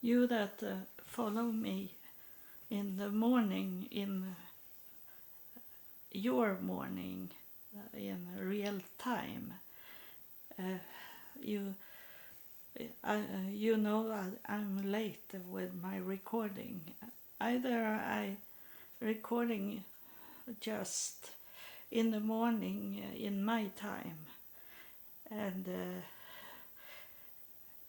you that follow me in the morning, in your morning, in real time, you you know I'm late with my recording. Either I recording just in the morning in my time, and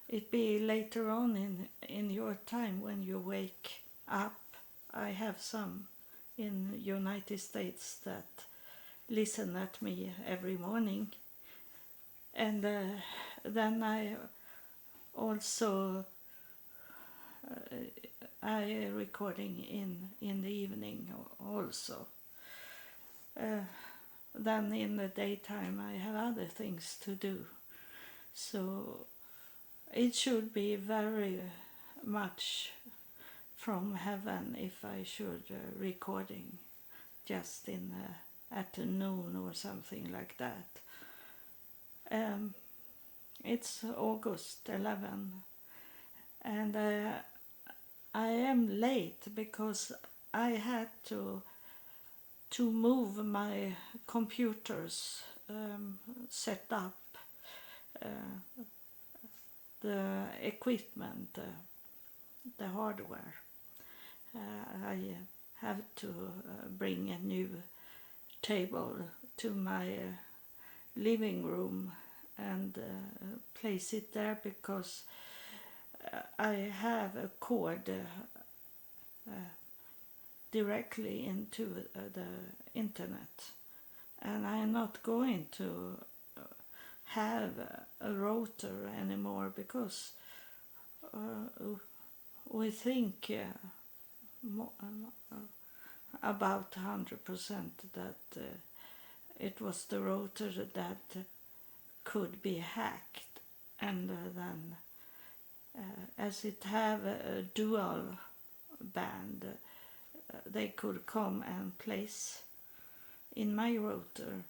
it be later on in your time when you wake up. I have some in United States that listen at me every morning, and then I also I recording in the evening also. Then in the daytime I have other things to do, so it should be very much from heaven if I should recording just in the afternoon or something like that. It's August 11, and I am late because I had to move my computers, set up the equipment, the hardware. I have to bring a new table to my living room and place it there because I have a cord directly into the internet, and I'm not going to have a router anymore because we think about 100% that it was the router that could be hacked, and then as it have a dual band, they could come and place in my router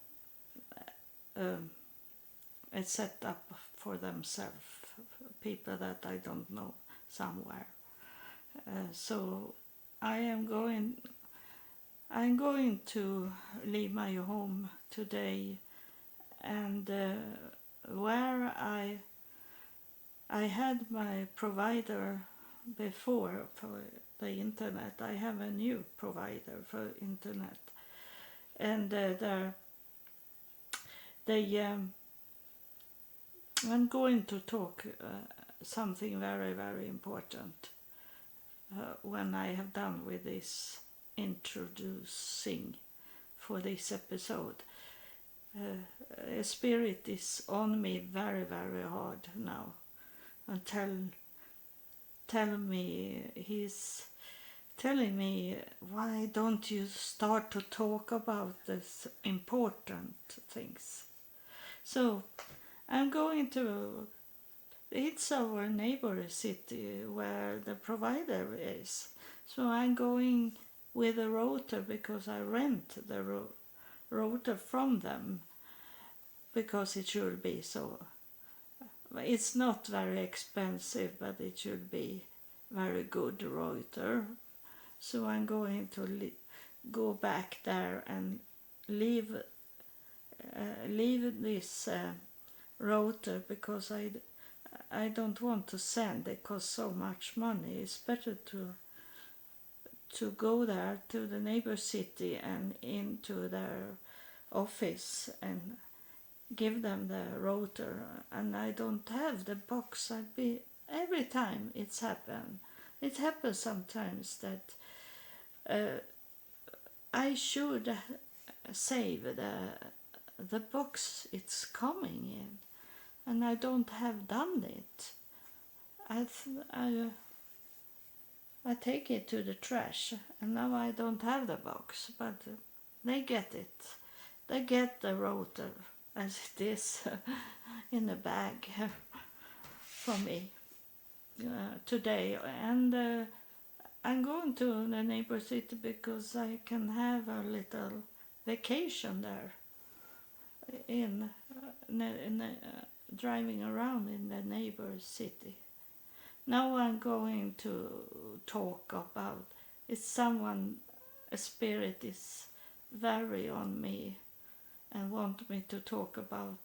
a setup for themselves, people that I don't know somewhere. So I'm going to leave my home today, and where I had my provider before for the internet, I have a new provider for internet, and I'm going to talk something very, very important when I have done with this introducing for this episode. A spirit is on me very, very hard now, and he's telling me, why don't you start to talk about this important things? So I'm going to, it's our neighbor city where the provider is. So I'm going with a router because I rent the router from them because it should be so. It's not very expensive, but it should be very good router. So I'm going to go back there and leave this router because I don't want to send. It costs so much money. It's better to go there to the neighbor city and into their office and give them the router. And I don't have the box. Every time it's happened. It happens sometimes that I should save the box it's coming in, and I don't have done it. I take it to the trash, and now I don't have the box, but they get it. They get the router as it is in a bag for me today, and I'm going to the neighbor city because I can have a little vacation there in driving around in the neighbor city. Now I'm going to talk about, it's someone, a spirit is very on me and want me to talk about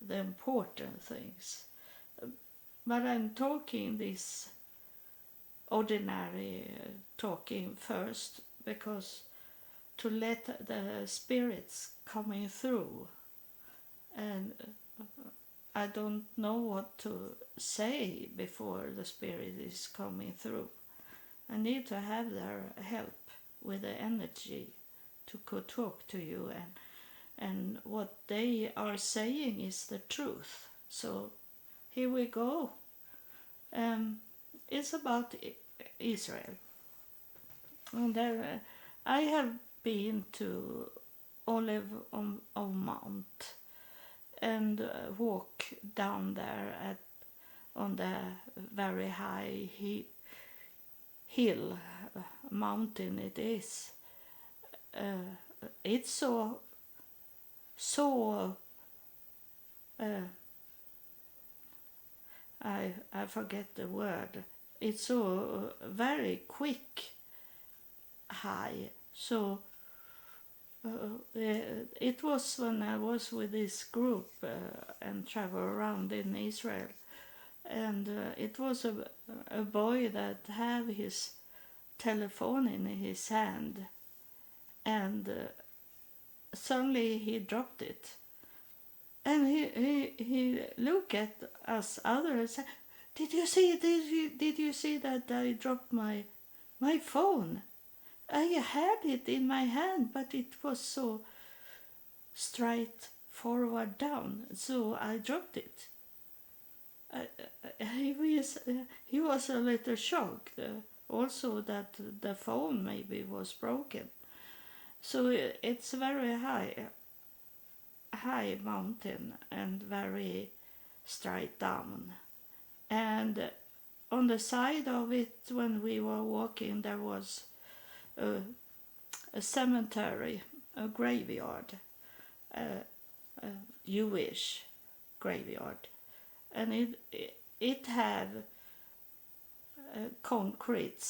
the important things. But I'm talking this ordinary talking first, because to let the spirits coming through, and I don't know what to say before the spirit is coming through. I need to have their help with the energy to could talk to you, and what they are saying is the truth. So here we go. It's about Israel. And there, I have been to Olive on Mount and walk down there on the very high hill, mountain it is. It's so I forget the word. It's so very quick high. So it was when I was with this group and travel around in Israel, and it was a boy that had his telephone in his hand, and suddenly he dropped it, and he looked at us others and said, "Did you see that I dropped my phone? I had it in my hand, but it was so straight forward down, so I dropped it." He was a little shocked, also that the phone maybe was broken. So it's very high mountain and very straight down. And on the side of it, when we were walking, there was a cemetery, a graveyard, a Jewish graveyard, and it had concrete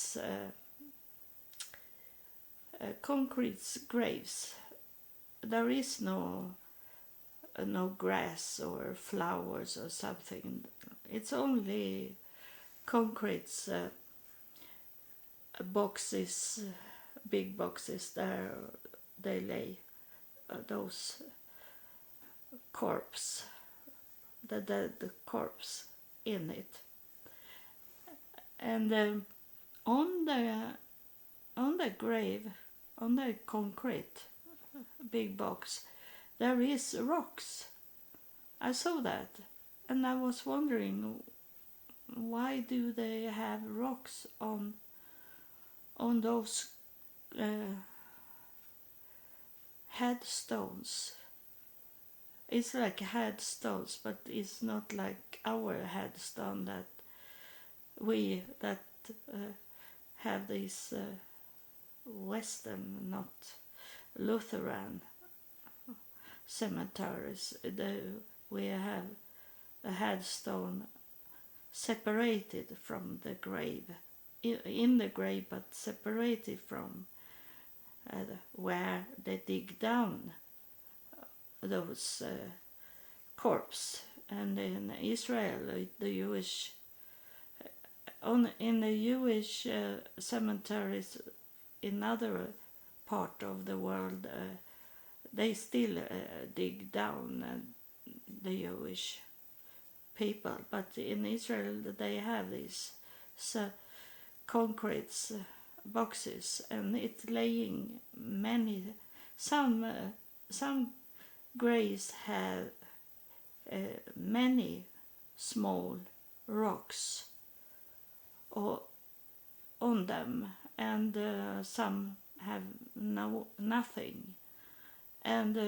graves. There is no grass or flowers or something. It's only concrete boxes, big boxes. There they lay those corpse, the dead corpse in it, and on the grave, on the concrete big box, there is rocks. I saw that, and I was wondering, why do they have rocks on those headstones? It's like headstones, but it's not like our headstone that we have these Western, not Lutheran cemeteries. We have a headstone separated from the grave, in the grave, but separated from where they dig down those corpse. And in Israel, the Jewish in the Jewish cemeteries in other part of the world, they still dig down the Jewish people, but in Israel they have these concrete boxes, and it's laying many. Some graves have many small rocks on them, and some have nothing. And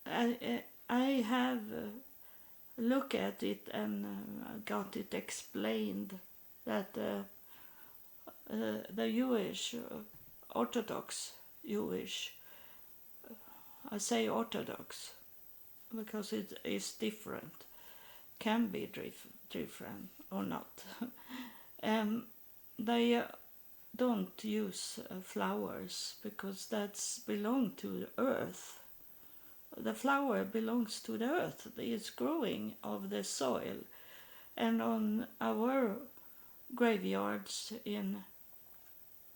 I have looked at it and got it explained that the Jewish Orthodox Jewish, I say Orthodox because it is different, can be different or not. They don't use flowers because that's belong to the earth. The flower belongs to the earth. It's growing of the soil. And on our graveyards in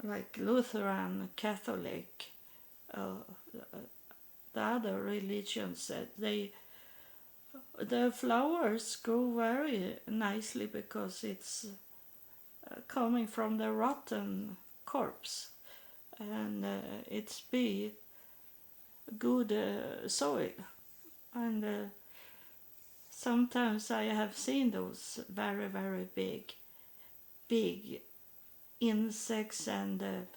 like Lutheran, Catholic, the other religions, that the flowers grow very nicely because it's coming from the rotten corpse, and it's be good soil. And sometimes I have seen those very, very big insects and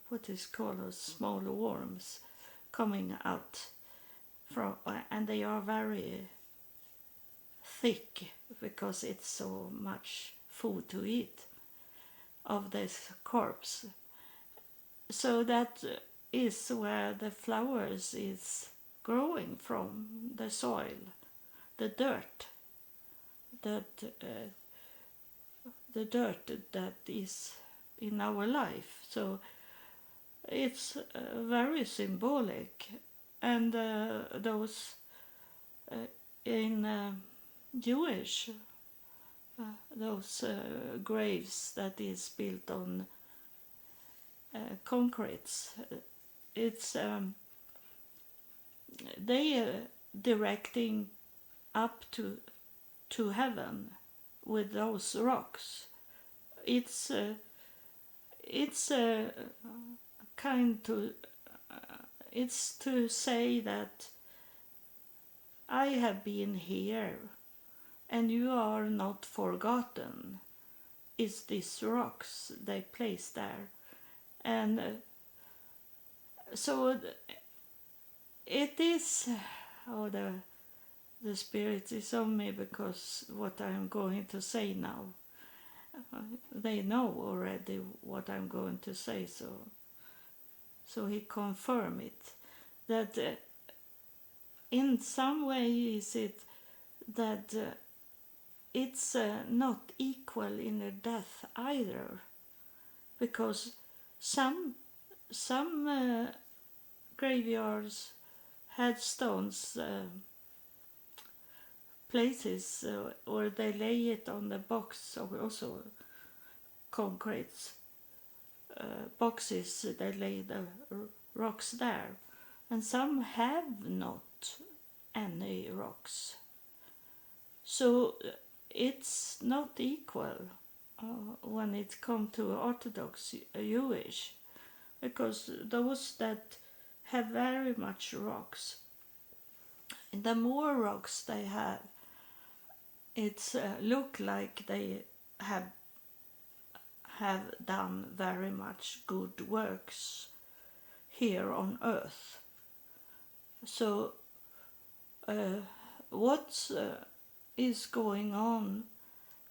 what is called those small worms coming out from, and they are very thick because it's so much food to eat of this corpse. So that is where the flowers is growing from, the soil, the dirt, that the dirt that is in our life. So it's very symbolic, and those in Jewish, those graves that is built on concretes, it's they directing up to heaven with those rocks. It's kind to it's to say that I have been here and you are not forgotten. It's these rocks they place there. And so it is, the spirit is on me because what I'm going to say now, they know already what I'm going to say, so he confirmed it, that in some way is it that it's not equal in their death either, because some graveyards had stones, places, or they lay it on the box, or also concrete boxes, they lay the rocks there, and some have not any rocks. So it's not equal when it comes to Orthodox Jewish, because those that have very much rocks, the more rocks they have, it's look like they have done very much good works here on earth. So what is going on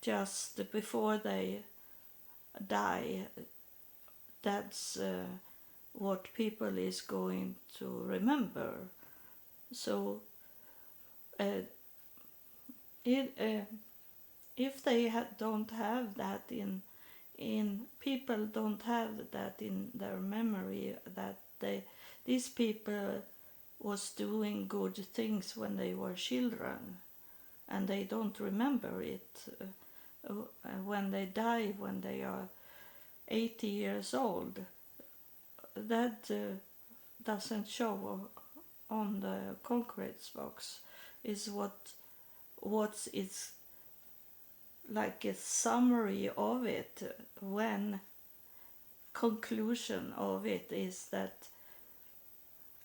just before they die, that's what people is going to remember. So if they don't have that in people don't have that in their memory, that these people was doing good things when they were children, and they don't remember it when they die, when they are 80 years old, that doesn't show on the concrete box, is what is like a summary of it, when conclusion of it is that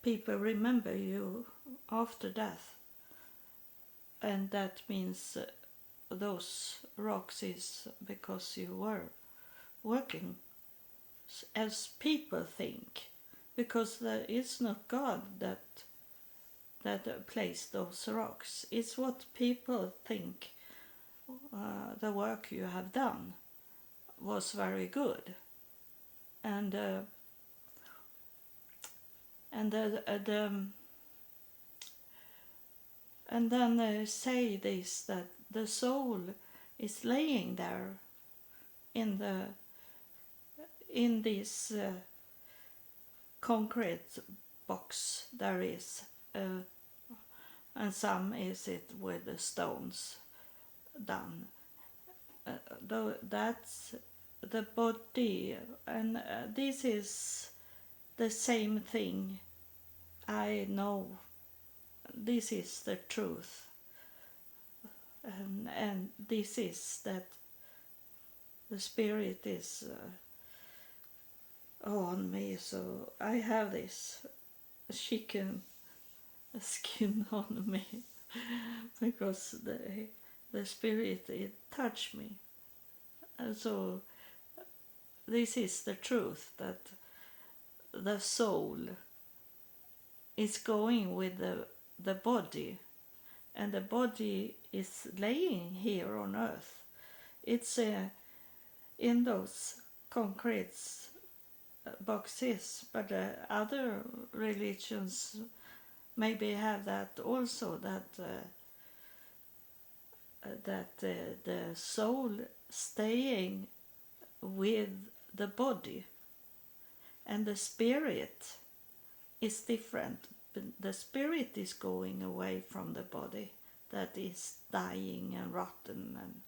people remember you after death, and that means those rocks is because you were working as people think, because it's not God that placed those rocks. It's what people think the work you have done was very good, and and then they say this, that the soul is laying there in this concrete box there is, and some is it with the stones done. Though that's the body, and this is the same thing. I know this is the truth, and this is that the spirit is on me, so I have this chicken skin on me because the spirit, it touched me. And so this is the truth, that the soul is going with the body, and the body is laying here on earth. It's in those concrete boxes, but other religions maybe have that also, that the soul staying with the body, and the spirit is different. The spirit is going away from the body that is dying and rotten and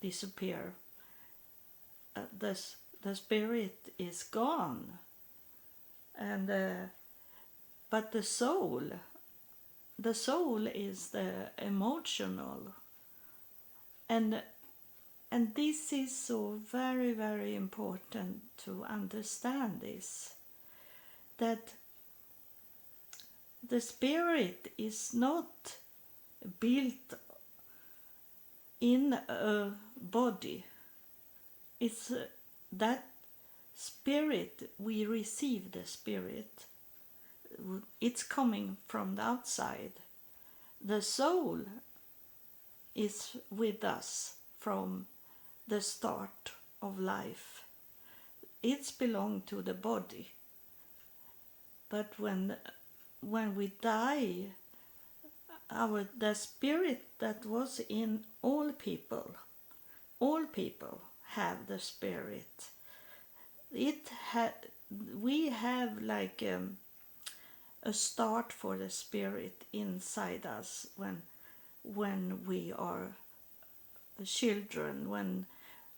disappear. The spirit is gone, and but the soul is the emotional, and this is so very, very important to understand this, that the spirit is not built in a body. It's that spirit, we receive the spirit. It's coming from the outside. The soul is with us from the start of life. It's belong to the body. But when we die, the spirit that was in all people have the spirit. We have like a start for the spirit inside us when we are children, when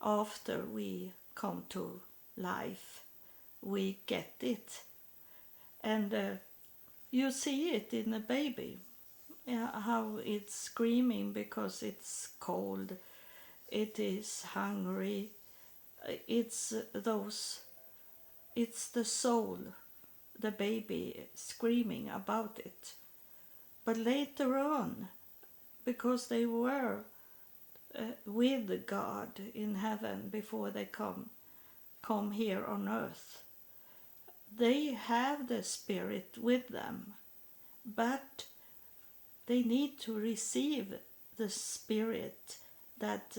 after we come to life, we get it. And you see it in a baby, how it's screaming because it's cold, it is hungry, it's the soul, the baby screaming about it. But later on, because they were with God in heaven before they come here on earth, they have the spirit with them, but they need to receive the spirit that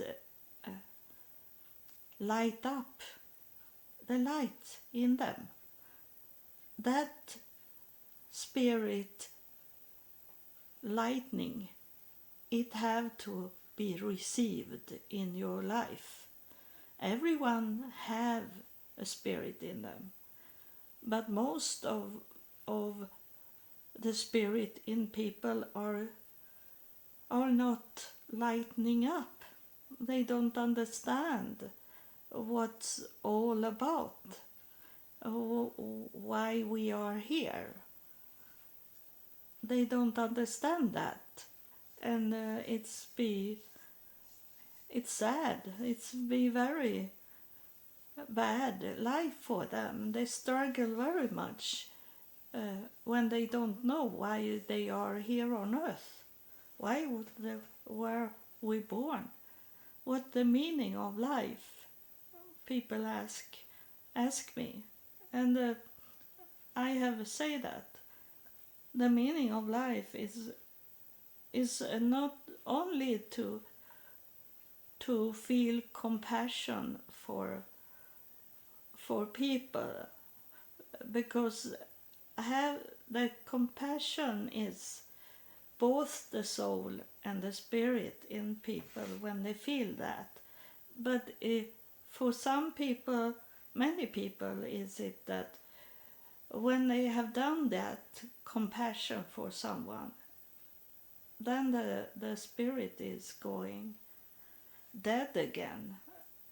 light up the light in them. That spirit lightning, it have to be received in your life. Everyone have a spirit in them, but most of the spirit in people are not lightening up. They don't understand what's all about, why we are here. They don't understand that, and it's sad. It's be very bad life for them. They struggle very much when they don't know why they are here on earth. Why were we born? What the meaning of life? People ask me, and I have say that the meaning of life is not only to feel compassion for people, because the compassion is both the soul and the spirit in people when they feel that. But for some people, many people, is it that when they have done that compassion for someone, then the spirit is going dead again.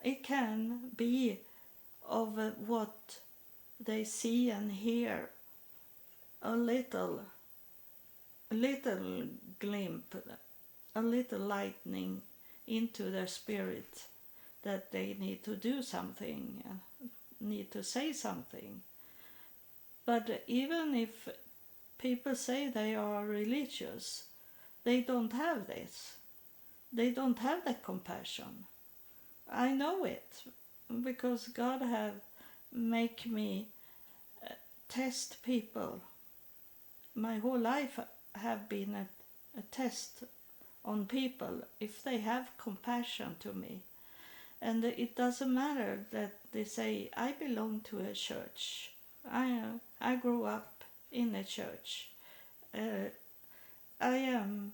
It can be of what they see and hear, a little glimpse, a little lightning into their spirit that they need to do something, need to say something. But even if people say they are religious, they don't have this. They don't have that compassion. I know it because God have make me test people. My whole life have been a test on people if they have compassion to me. And it doesn't matter that they say, I belong to a church. I grew up in a church. I am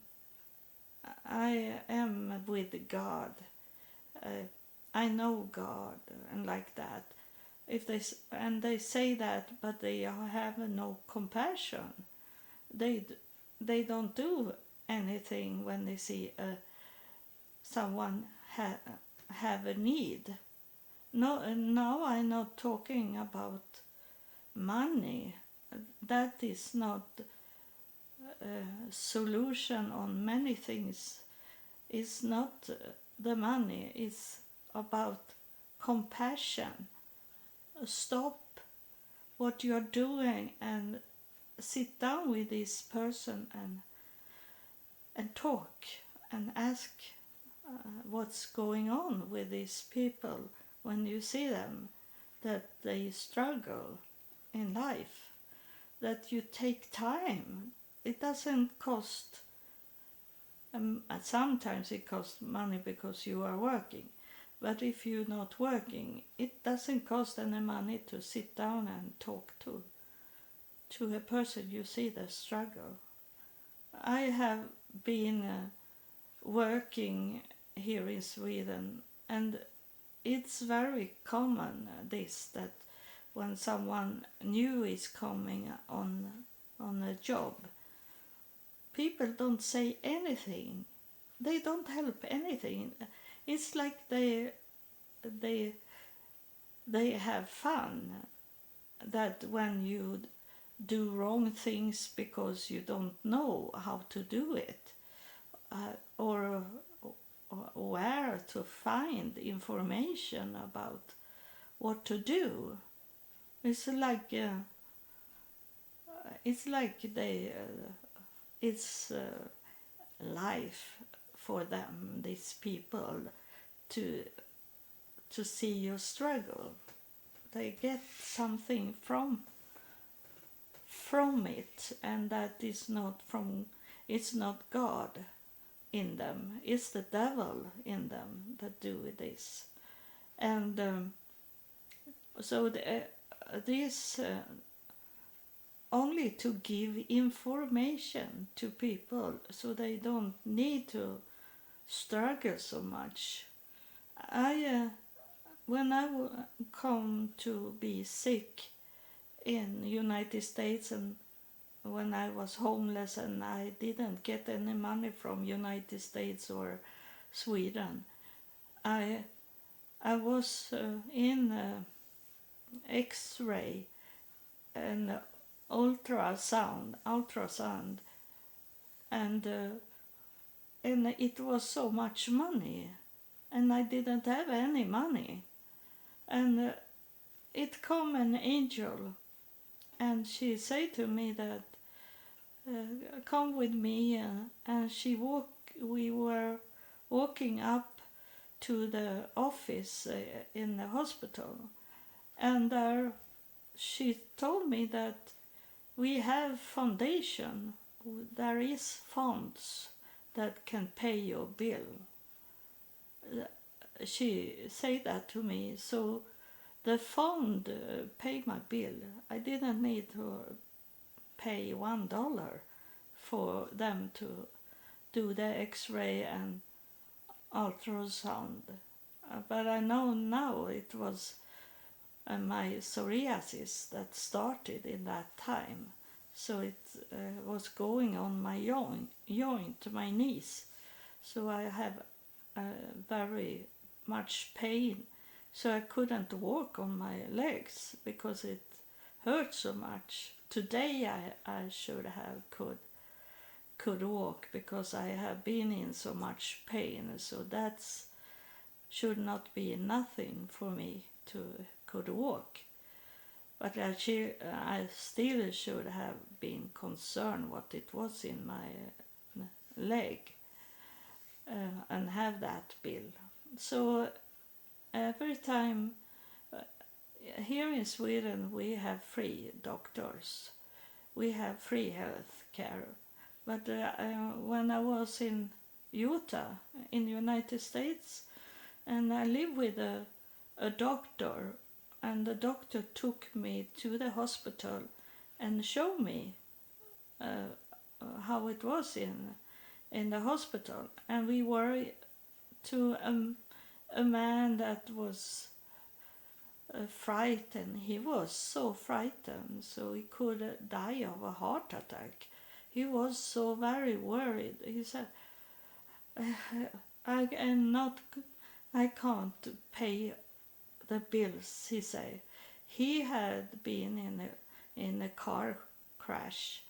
with God. I know God, and like that. If they say that, but they have no compassion. They don't do anything when they see someone have a need. No, now I'm not talking about money. That is not a solution on many things. It's not the money. It's about compassion. Stop what you're doing and sit down with this person and talk and ask what's going on with these people when you see them, that they struggle in life, that you take time. It doesn't cost, sometimes it costs money because you are working, but if you're not working, it doesn't cost any money to sit down and talk to a person you see the struggle. I have been working here in Sweden, and it's very common that when someone new is coming on a job, people don't say anything. They don't help anything. It's like they have fun, that when you do wrong things because you don't know how to do it, or where to find information about what to do. It's like it's life for them, these people, to see you struggle. They get something from it, and that is not from. It's not God in them. It's the devil in them that do this, and so this only to give information to people so they don't need to struggle so much. When I come to be sick in United States, and when I was homeless and I didn't get any money from United States or Sweden, I was in X-ray and ultrasound, and it was so much money, and I didn't have any money, and it come an angel, and she said to me that come with me, and we were walking up to the office in the hospital, and there she told me that we have foundation, there is funds that can pay your bill. She said that to me, so the fund paid my bill. I didn't need to pay $1 for them to do the X-ray and ultrasound. But I know now it was my psoriasis that started in that time. So it was going on my joint, my knees. So I have very much pain. So I couldn't walk on my legs because it hurt so much. Today I should have could walk because I have been in so much pain. So that's should not be nothing for me to could walk. But I still should have been concerned what it was in my leg and have that bill. So every time here in Sweden we have free doctors, we have free health care. But when I was in Utah, in the United States, and I lived with a doctor, and the doctor took me to the hospital and showed me how it was in the hospital. And we were to a man that was frightened. He was so frightened, so he could die of a heart attack. He was so very worried. He said, I can't pay the bills, he said. He had been in a car crash,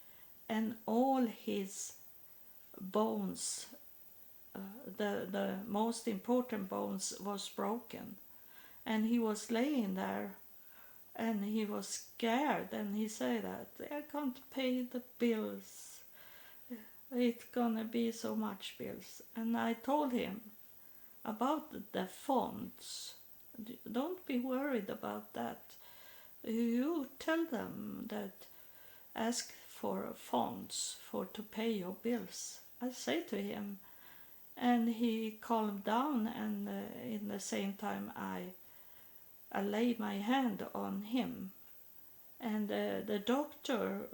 and all his bones, the most important bones, was broken. And he was laying there, and he was scared, and he said that, I can't pay the bills. It's gonna be so much bills. And I told him about the fonts. Don't be worried about that. You tell them that ask for fonts for to pay your bills. I say to him, and he calmed down, and in the same time I lay my hand on him. And the doctor,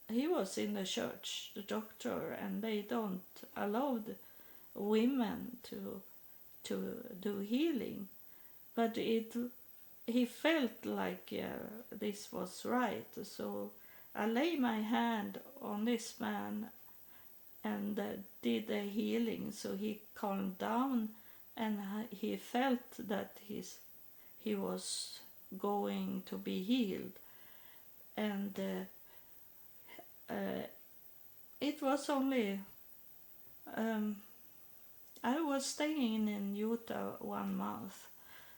he was in the church, the doctor, and they don't allow women to do healing. But he felt like this was right. So I lay my hand on this man and did the healing. So he calmed down, and he felt that he was going to be healed. And it was only I was staying in Utah 1 month,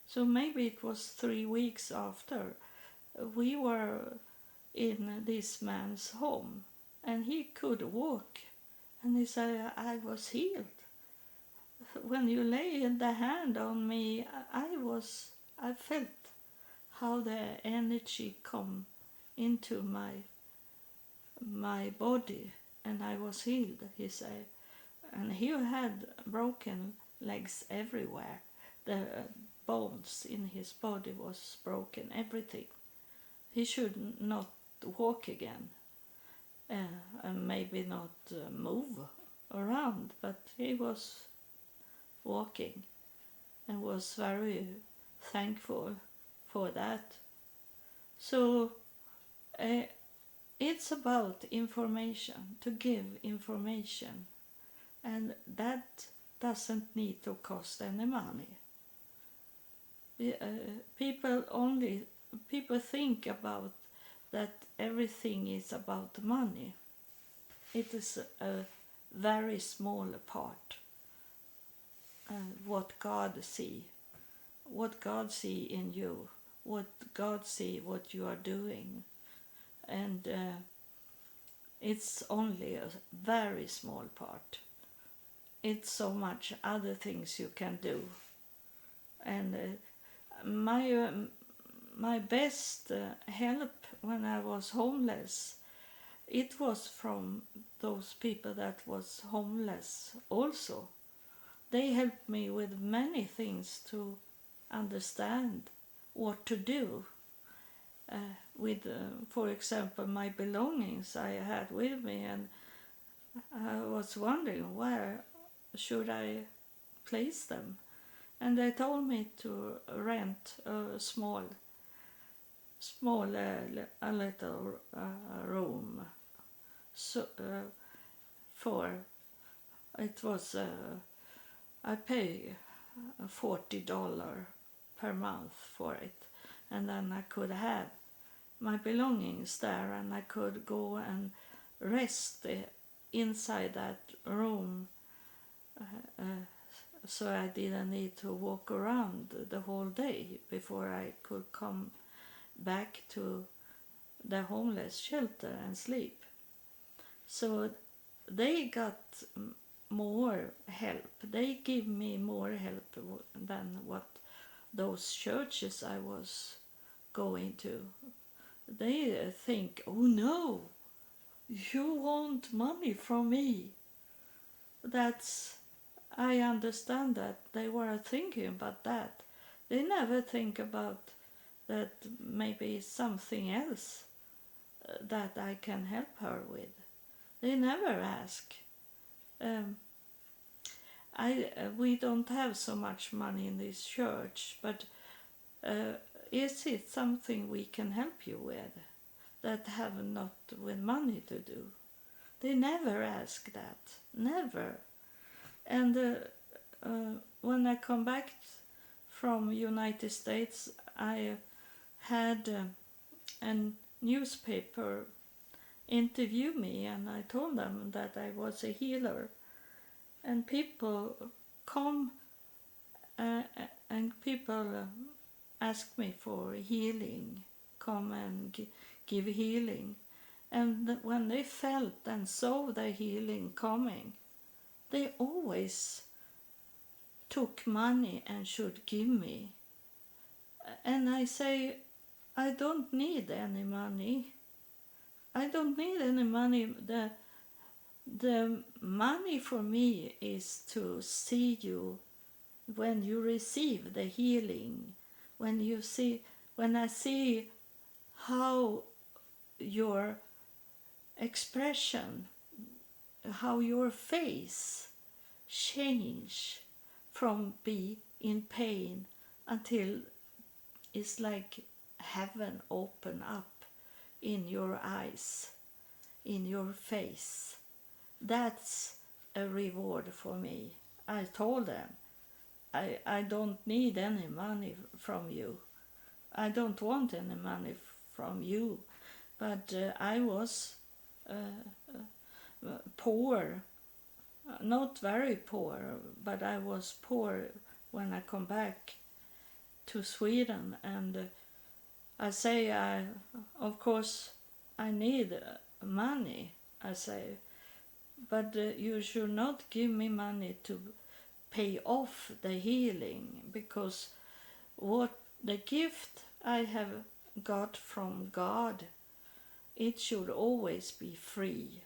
so maybe it was 3 weeks after we were in this man's home, and he could walk, and he said, I was healed. When you laid the hand on me, I felt how the energy come into my body, and I was healed, he said. And he had broken legs everywhere. The bones in his body was broken, everything. He should not walk again, and maybe not move around, but he was walking, and was very thankful for that. So it's about information, to give information, and that doesn't need to cost any money. People think about that everything is about money. It is a very small part. What God see in you, what God see what you are doing, and it's only a very small part. It's so much other things you can do, and my best help when I was homeless, it was from those people that was homeless also. They helped me with many things to understand what to do with, for example, my belongings I had with me, and I was wondering where should I place them, and they told me to rent a a little room. So for it was I pay $40 per month for it, and then I could have my belongings there, and I could go and rest inside that room, uh, so I didn't need to walk around the whole day before I could come back to the homeless shelter and sleep. So they got more help. They give me more help than what those churches I was going to. They think, oh no, you want money from me. I understand that they were thinking about that. They never think about that maybe something else that I can help her with. They never ask. We don't have so much money in this church, but is it something we can help you with that have not with money to do? They never ask that, never. And when I come back from United States, I had a newspaper interview me, and I told them that I was a healer. And people come and people ask me for healing, come and give healing. And when they felt and saw the healing coming, they always took money and should give me. And I say, I don't need any money. I don't need any money. The money for me is to see you when you receive the healing, when I see how your expression, how your face change from be in pain until it's like heaven open up in your eyes, in your face. That's a reward for me. I told them, I don't need any money from you. I don't want any money from you. But I was poor, not very poor, but I was poor when I come back to Sweden. And I say, of course, I need money, I say. But you should not give me money to pay off the healing, because what the gift I have got from God, it should always be free.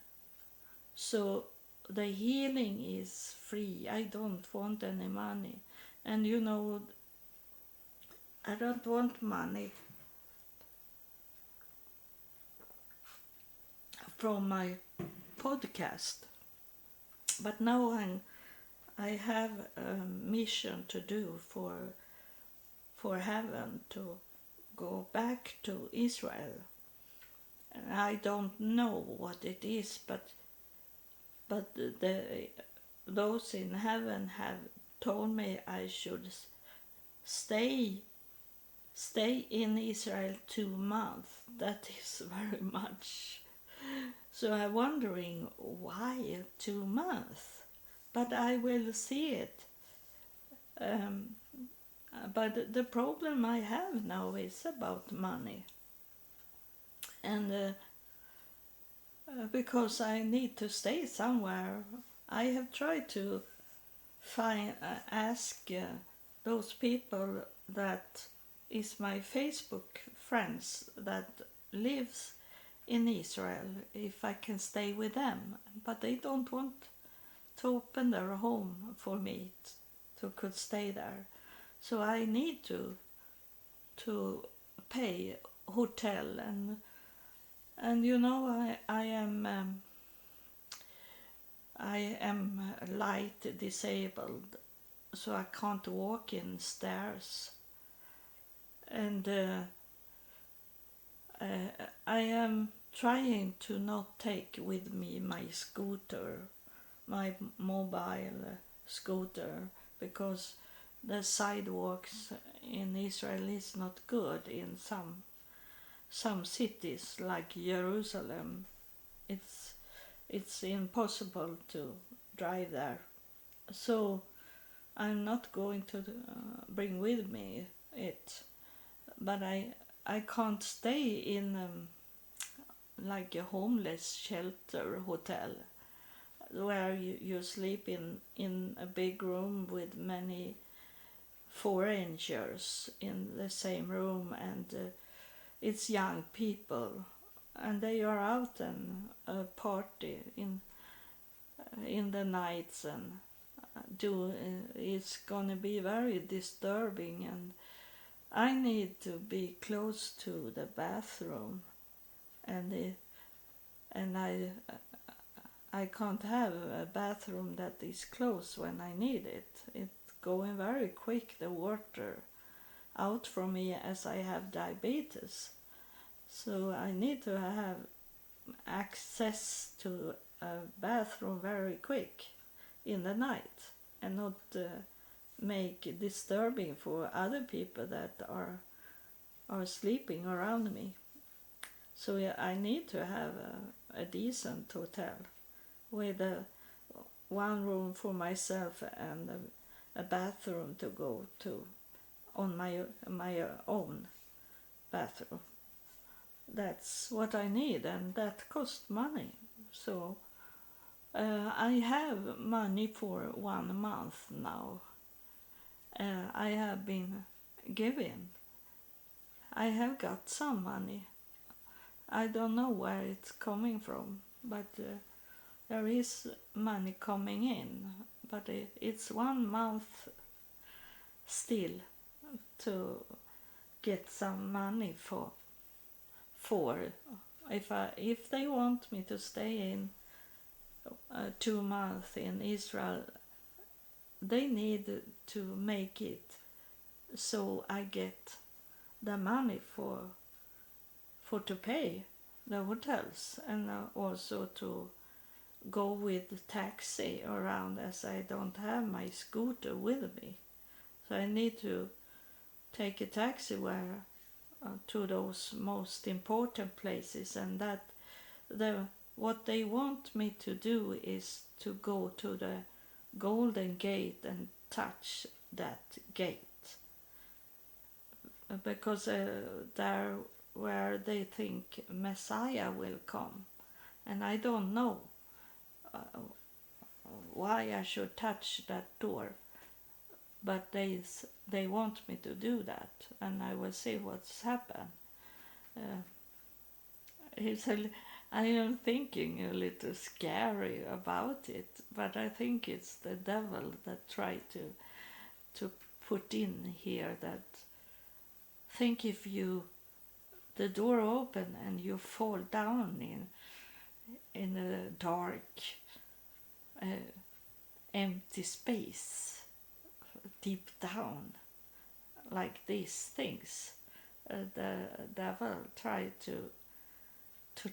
So the healing is free. I don't want any money. And I don't want money from my podcast. But now I have a mission to do for heaven, to go back to Israel. And I don't know what it is, but those in heaven have told me I should stay in Israel 2 months. That is very much. So I'm wondering why 2 months, but I will see it. But the problem I have now is about money, and because I need to stay somewhere, I have tried to ask those people that is my Facebook friends that lives in Israel if I can stay with them, but they don't want to open their home for me to could stay there. So I need to pay hotel, and I am I am light disabled, so I can't walk in stairs. And I am trying to not take with me my scooter, my mobile scooter, because the sidewalks in Israel is not good in some cities like Jerusalem. It's impossible to drive there. So I'm not going to bring with me it, but I can't stay in like a homeless shelter hotel where you sleep in a big room with many foreigners in the same room, and it's young people and they are out and party in the nights and it's gonna be very disturbing, and I need to be close to the bathroom, and and I can't have a bathroom that is close when I need it. It's going very quick, the water out from me, as I have diabetes. So I need to have access to a bathroom very quick in the night, and not make it disturbing for other people that are sleeping around me. So yeah, I need to have a decent hotel with one room for myself and a bathroom to go to on my own bathroom. That's what I need, and that costs money. So I have money for 1 month now. I have been giving. I have got some money. I don't know where it's coming from, but there is money coming in. But it's 1 month still to get some money for if they want me to stay in 2 months in Israel, they need to make it so I get the money for to pay the hotels, and also to go with taxi around, as I don't have my scooter with me. So I need to take a taxi where to those most important places, and that what they want me to do is to go to the Golden Gate and touch that gate, because there where they think Messiah will come, and I don't know why I should touch that door, but they want me to do that, and I will see what's happened. I am thinking a little scary about it, but I think it's the devil that tried to put in here that think if the door open and you fall down in a dark empty space deep down like these things, the devil tried to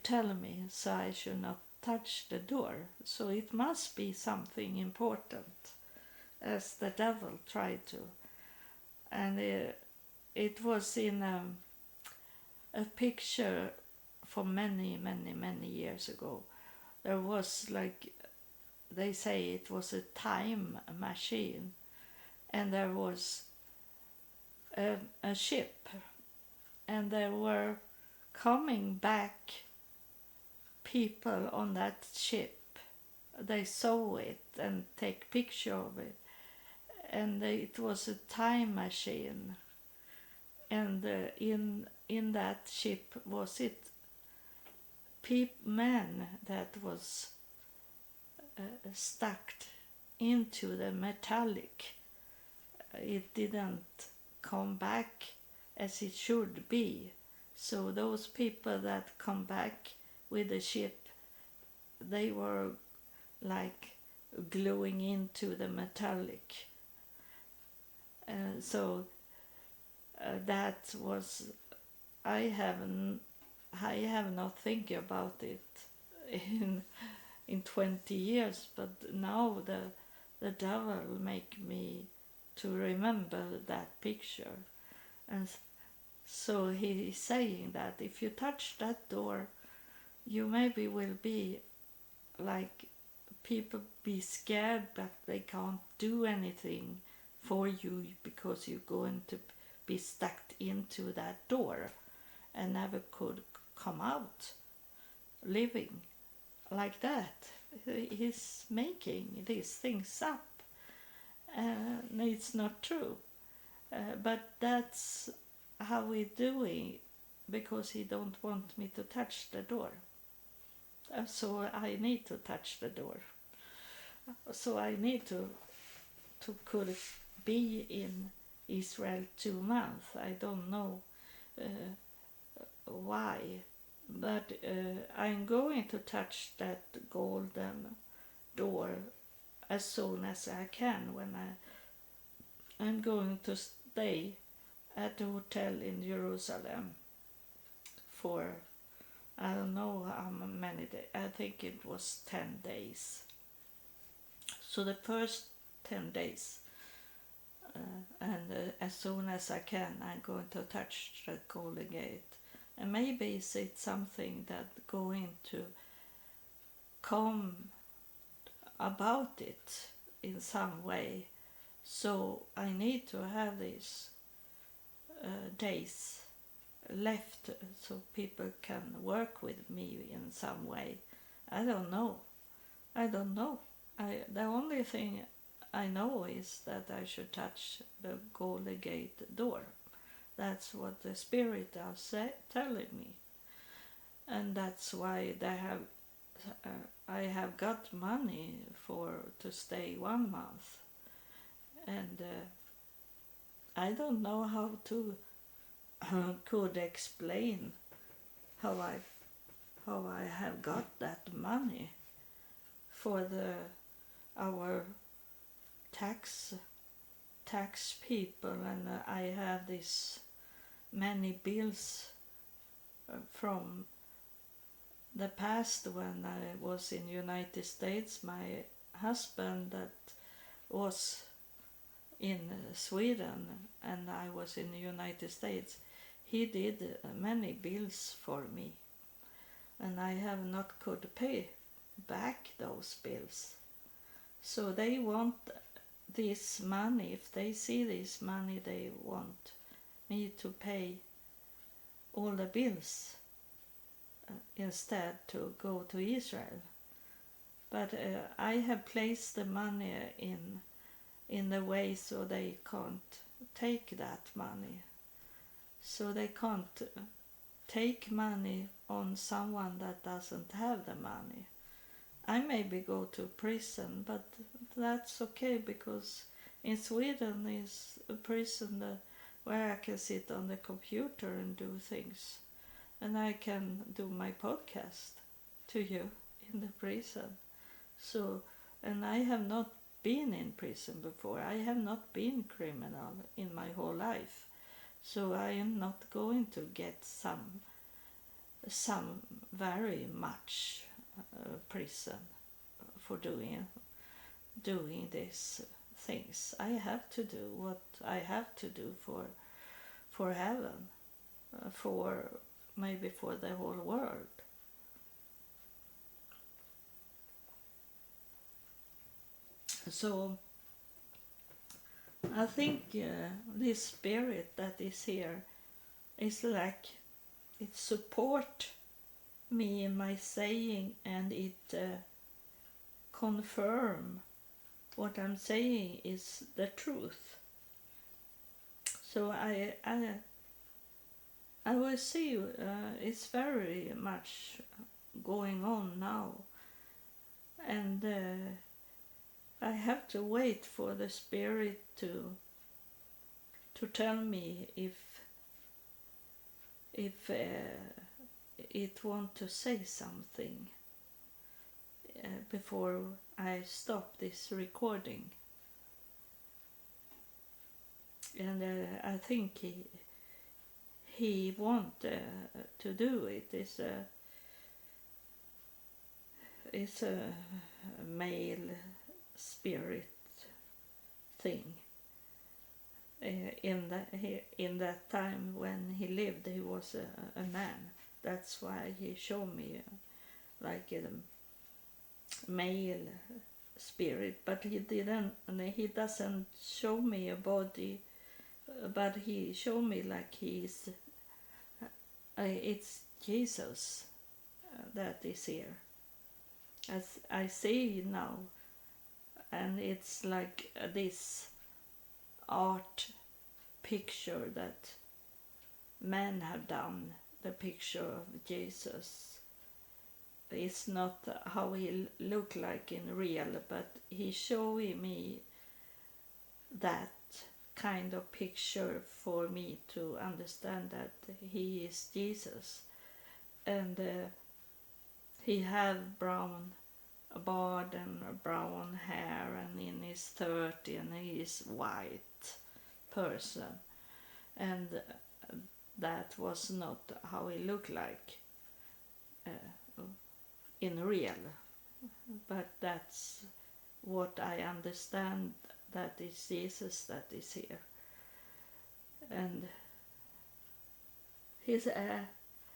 tell me so I should not touch the door. So it must be something important, as the devil tried to. And it was in a picture from many years ago. There was, like they say, it was a time machine, and there was a ship, and there were coming back people on that ship. They saw it and take picture of it, and it was a time machine, and in that ship was it men that was stuck into the metallic. It didn't come back as it should be. So those people that come back with the ship, they were like gluing into the metallic. So that was, I have not think about it in 20 years, but now the devil make me to remember that picture. And so he is saying that if you touch that door, you maybe will be like, people be scared that they can't do anything for you because you're going to be stuck into that door and never could come out living like that. He's making these things up, and it's not true. But that's how we're doing, because he don't want me to touch the door. So I need to touch the door. So I need to could be in Israel 2 months. I don't know why, but I'm going to touch that golden door as soon as I can. When I'm going to stay at a hotel in Jerusalem for, I don't know how many days. I think it was 10 days. So the first 10 days, and as soon as I can, I'm going to touch the golden gate. And maybe it's something that going to come about it in some way. So I need to have these days left so people can work with me in some way. I don't know. The only thing I know is that I should touch the golden gate door. That's what the Spirit are telling me, and that's why I have got money to stay 1 month, and I don't know how to could explain how I have got that money for our tax people, and I have this many bills from the past when I was in United States. My husband that was in Sweden and I was in the United States, he did many bills for me, and I have not could pay back those bills. So they want this money. If they see this money, they want me to pay all the bills instead to go to Israel. But I have placed the money in the way so they can't take that money. So they can't take money on someone that doesn't have the money. I maybe go to prison, but that's okay, because in Sweden is a prison where I can sit on the computer and do things, and I can do my podcast to you in the prison. So, and I have not been in prison before. I have not been criminal in my whole life, so I am not going to get some very much prison for doing these things. I have to do what I have to do for heaven, for maybe for the whole world. So I think this spirit that is here is like it support me in my saying, and it confirm what I'm saying is the truth. So I will see. It's very much going on now, and I have to wait for the Spirit to tell me if it want to say something. before I stop this recording, and I think he want to do it. It's a male spirit thing. In that time when he lived, he was a man. That's why he showed me like a male spirit, but he doesn't show me a body, but he showed me like it's Jesus that is here, as I see now, and it's like this art picture that men have done. The picture of Jesus is not how he look like in real, but he showing me that kind of picture for me to understand that he is Jesus. And he have brown beard and brown hair, and in his 30, and he is white person, and that was not how he looked like in real, but that's what I understand, that is Jesus that is here. And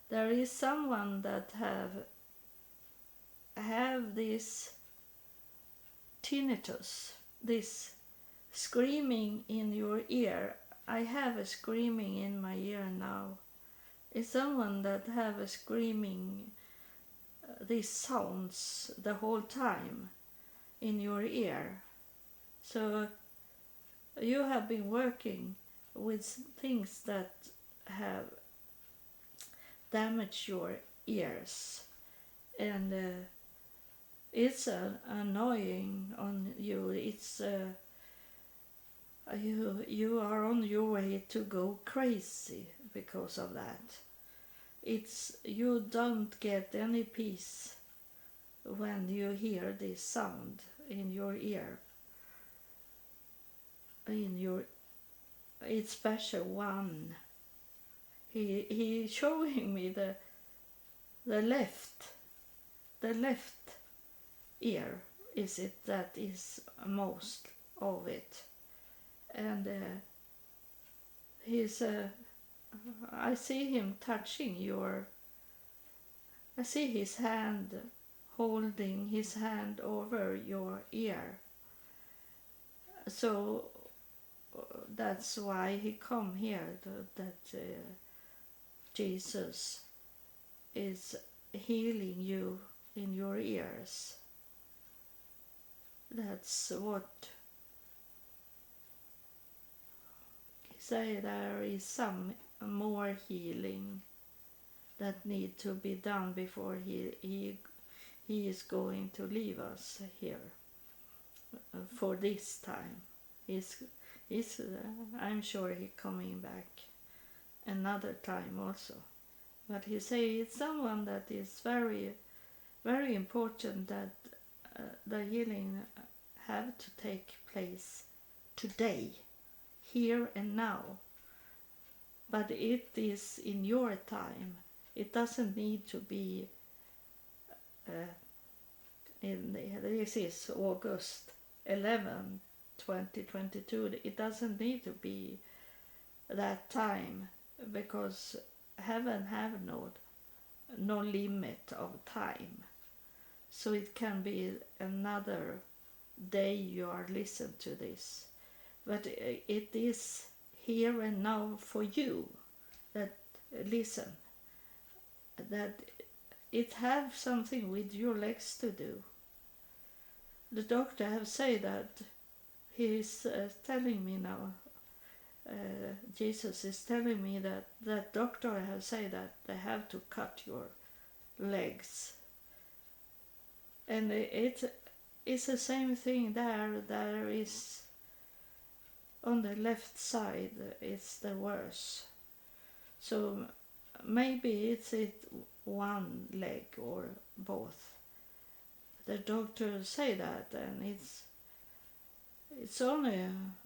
there is someone that have this tinnitus, this screaming in your ear. I have a screaming in my ear now. It's someone that have a screaming, these sounds the whole time in your ear. So you have been working with things that have damaged your ears, and it's annoying on you. It's you are on your way to go crazy because of that. It's you don't get any peace when you hear this sound in your ear. It's special one. He showing me the left ear is it that is most of it, and he's I see him touching I see his hand holding his hand over your ear. So that's why he come here, that Jesus is healing you in your ears. That's what he say. There is some more healing that need to be done before he is going to leave us here for this time. I'm sure he's coming back another time also. But he say it's someone that is very, very important, that the healing have to take place today, here and now. But it is in your time. It doesn't need to be this is August 11, 2022. It doesn't need to be that time, because heaven have no limit of time. So it can be another day you are listening to this. But it is here and now for you that listen, that it have something with your legs to do. The doctor have said that he's telling me now, Jesus is telling me that doctor have said that they have to cut your legs. And it's the same thing there. There is on the left side, it's the worst. So maybe it's one leg or both the doctor say that, and it's only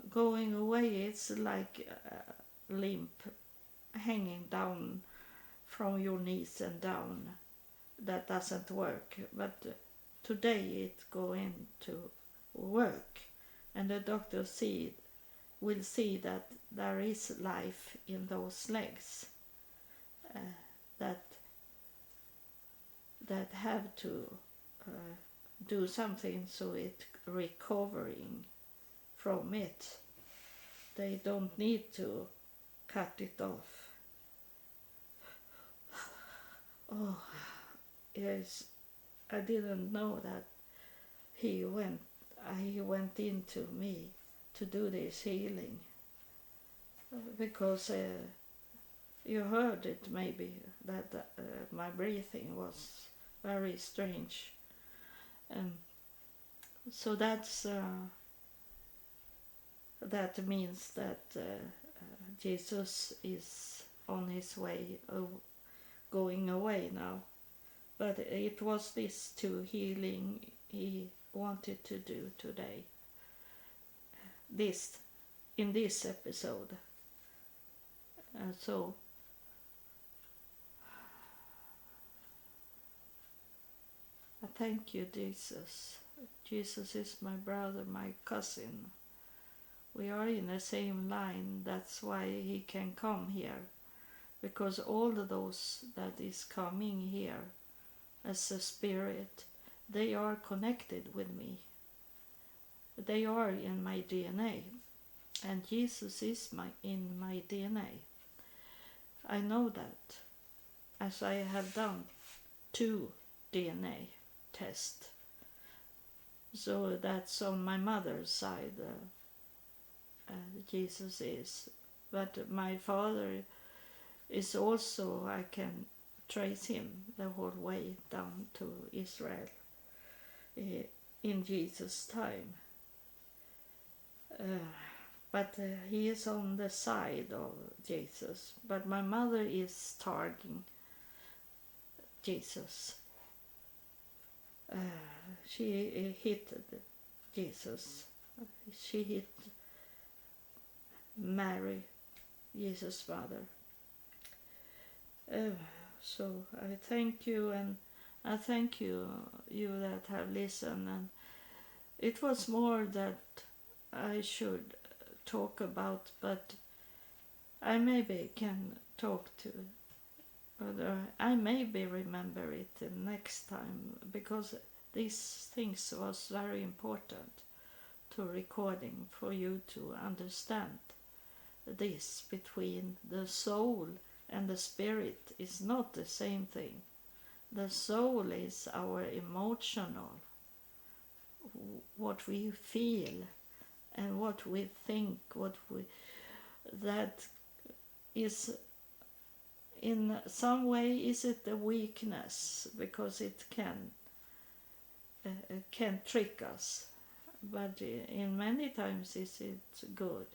going away. It's like a limp hanging down from your knees and down. That doesn't work, but today it's going to work, and the doctor will see that there is life in those legs that have to do something so it recovering from it. They don't need to cut it off. Oh, yes, I didn't know that he went into me to do this healing, because you heard it maybe that my breathing was very strange, so that means that Jesus is on his way going away now. But it was this two healing he wanted to do today, in this episode. So I thank you, Jesus. Jesus is my brother, my cousin. We are in the same line. That's why he can come here, because all of those that is coming here as a spirit, they are connected with me. They are in my DNA, and Jesus is in my DNA. I know that, as I have done 2 DNA tests. So that's on my mother's side, Jesus is. But my father is also, I can trace him the whole way down to Israel in Jesus' time. But he is on the side of Jesus. But my mother is targeting Jesus. She hit Jesus. She hit Mary, Jesus' mother. So I thank you, and I thank you that have listened. And it was more that I should talk about, but I maybe can talk to, or I maybe remember it the next time, because these things was very important to recording for you to understand. This between the soul and the spirit is not the same thing. The soul is our emotional, what we feel and what we think, that is in some way is it a weakness, because it can trick us, but in many times is it good.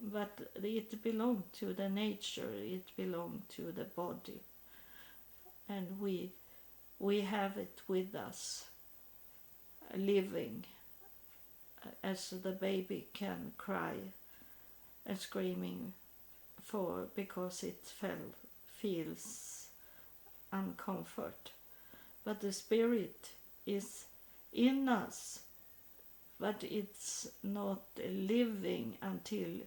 But it belongs to the nature, it belongs to the body, and we have it with us, living, as the baby can cry and screaming because it feels uncomfort. But the spirit is in us, but it's not living until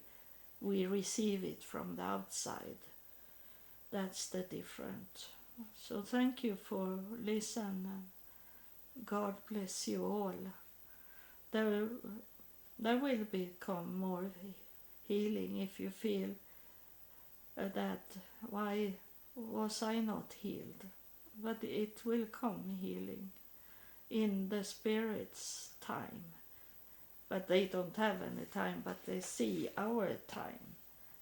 we receive it from the outside. That's the difference. So thank you for listening. God bless you all. There will become more healing if you feel that why was I not healed? But it will come healing in the Spirit's time. But they don't have any time, but they see our time.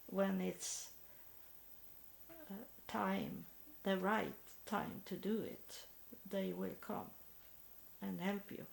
When it's time, the right time to do it, they will come and help you.